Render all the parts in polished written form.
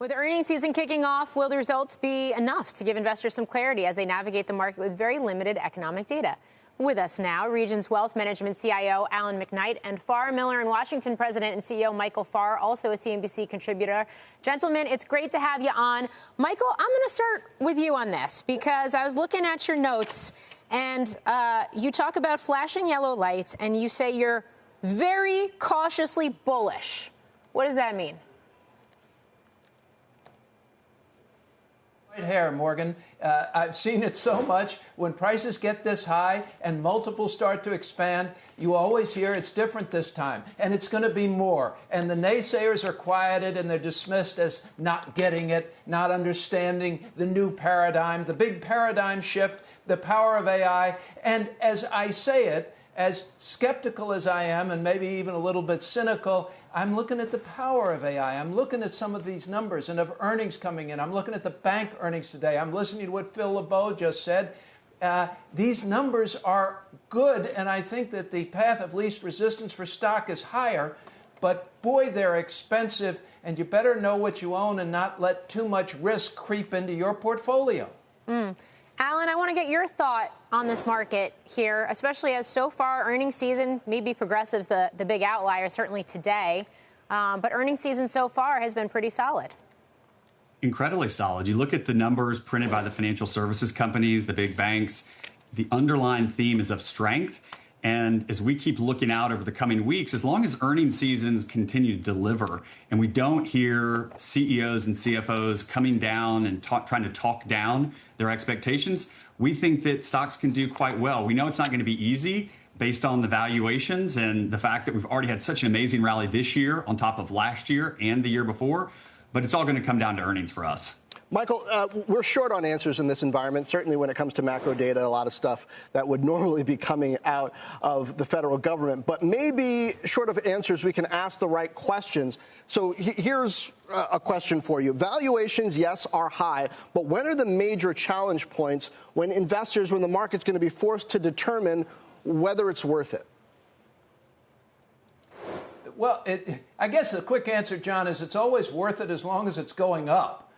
With earnings season kicking off, will the results be enough to give investors some clarity as they navigate the market with very limited economic data? With us now, Regions Wealth Management CIO Alan McKnight and Farr, Miller & Washington President and CEO Michael Farr, also a CNBC contributor. Gentlemen, it's great to have you on. Michael, I'm going to start with you on this because I was looking at your notes and you talk about flashing yellow lights and you say you're very cautiously bullish. What does that mean? Right hair, Morgan. I've seen it so much. When prices get this high and multiples start to expand, you always hear it's different this time, and it's going to be more. And the naysayers are quieted, and they're dismissed as not getting it, not understanding the new paradigm, the big paradigm shift, the power of AI. And as I say it, as skeptical as I am, and maybe even a little bit cynical, I'm looking at the power of AI. I'm looking at some of these numbers and of earnings coming in. I'm looking at the bank earnings today. I'm listening to what Phil LeBeau just said. These numbers are good, and I think that the path of least resistance for stock is higher. But, boy, they're expensive, and you better know what you own and not let too much risk creep into your portfolio. Alan, I want to get your thought on this market here, especially as so far earnings season, maybe Progressive's the big outlier, certainly today. But earnings season so far has been pretty solid. Incredibly solid. You look at the numbers printed by the financial services companies, the big banks, the underlying theme is of strength. And as we keep looking out over the coming weeks, as long as earnings seasons continue to deliver and we don't hear CEOs and CFOs coming down and trying to talk down their expectations, we think that stocks can do quite well. We know it's not going to be easy based on the valuations and the fact that we've already had such an amazing rally this year on top of last year and the year before, but it's all going to come down to earnings for us. Michael, we're short on answers in this environment, certainly when it comes to macro data, a lot of stuff that would normally be coming out of the federal government. But maybe short of answers, we can ask the right questions. So here's a question for you. Valuations, yes, are high, but when are the major challenge points when the market's going to be forced to determine whether it's worth it? Well, I guess the quick answer, John, is it's always worth it as long as it's going up.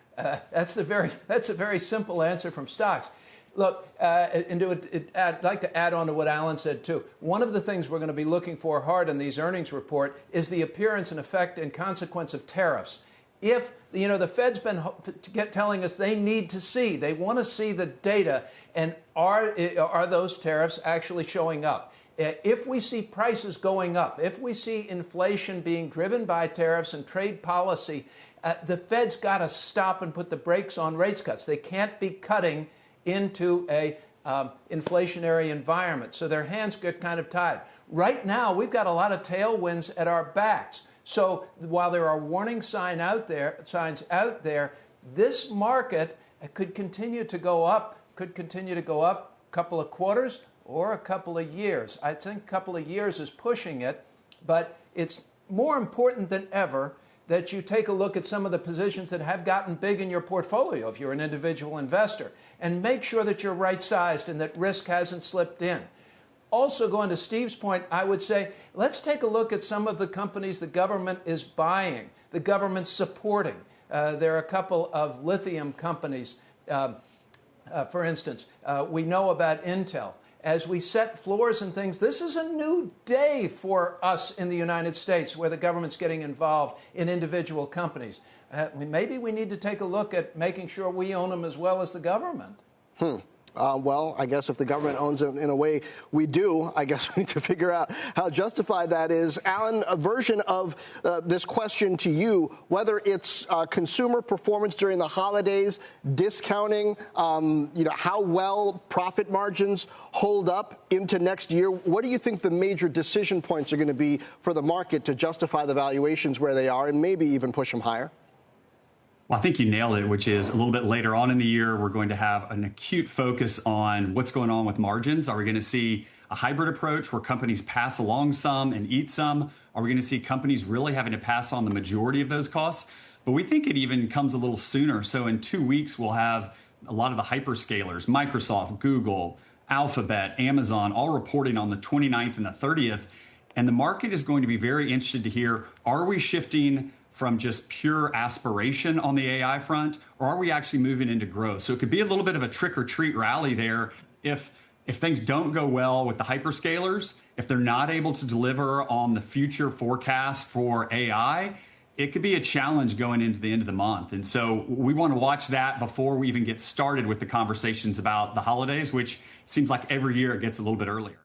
That's a very simple answer from stocks. Look, I'd like to add on to what Alan said, too. One of the things we're going to be looking for hard in these earnings report is the appearance and effect and consequence of tariffs. If, the Fed's been telling us they need to see, they want to see the data, and are those tariffs actually showing up? If we see prices going up, if we see inflation being driven by tariffs and trade policy, the Fed's got to stop and put the brakes on rates cuts. They can't be cutting into a inflationary environment, so their hands get kind of tied. Right now, we've got a lot of tailwinds at our backs. So while there are warning signs out there, this market could continue to go up, a couple of quarters or a couple of years. I think a couple of years is pushing it, but it's more important than ever that you take a look at some of the positions that have gotten big in your portfolio if you're an individual investor, and make sure that you're right-sized and that risk hasn't slipped in. Also, going to Steve's point, I would say, let's take a look at some of the companies the government is buying, the government's supporting. There are a couple of lithium companies, for instance. We know about Intel. As we set floors and things, this is a new day for us in the United States where the government's getting involved in individual companies. Maybe we need to take a look at making sure we own them as well as the government. Well, I guess if the government owns it in a way we do, I guess we need to figure out how justified that is. Alan, a version of this question to you, whether it's consumer performance during the holidays, discounting, how well profit margins hold up into next year. What do you think the major decision points are going to be for the market to justify the valuations where they are and maybe even push them higher? Well, I think you nailed it, which is a little bit later on in the year, we're going to have an acute focus on what's going on with margins. Are we going to see a hybrid approach where companies pass along some and eat some? Are we going to see companies really having to pass on the majority of those costs? But we think it even comes a little sooner. So in 2 weeks, we'll have a lot of the hyperscalers, Microsoft, Google, Alphabet, Amazon, all reporting on the 29th and the 30th. And the market is going to be very interested to hear, are we shifting from just pure aspiration on the AI front, or are we actually moving into growth? So it could be a little bit of a trick or treat rally there if things don't go well with the hyperscalers, if they're not able to deliver on the future forecast for AI, it could be a challenge going into the end of the month. And so we want to watch that before we even get started with the conversations about the holidays, which seems like every year it gets a little bit earlier.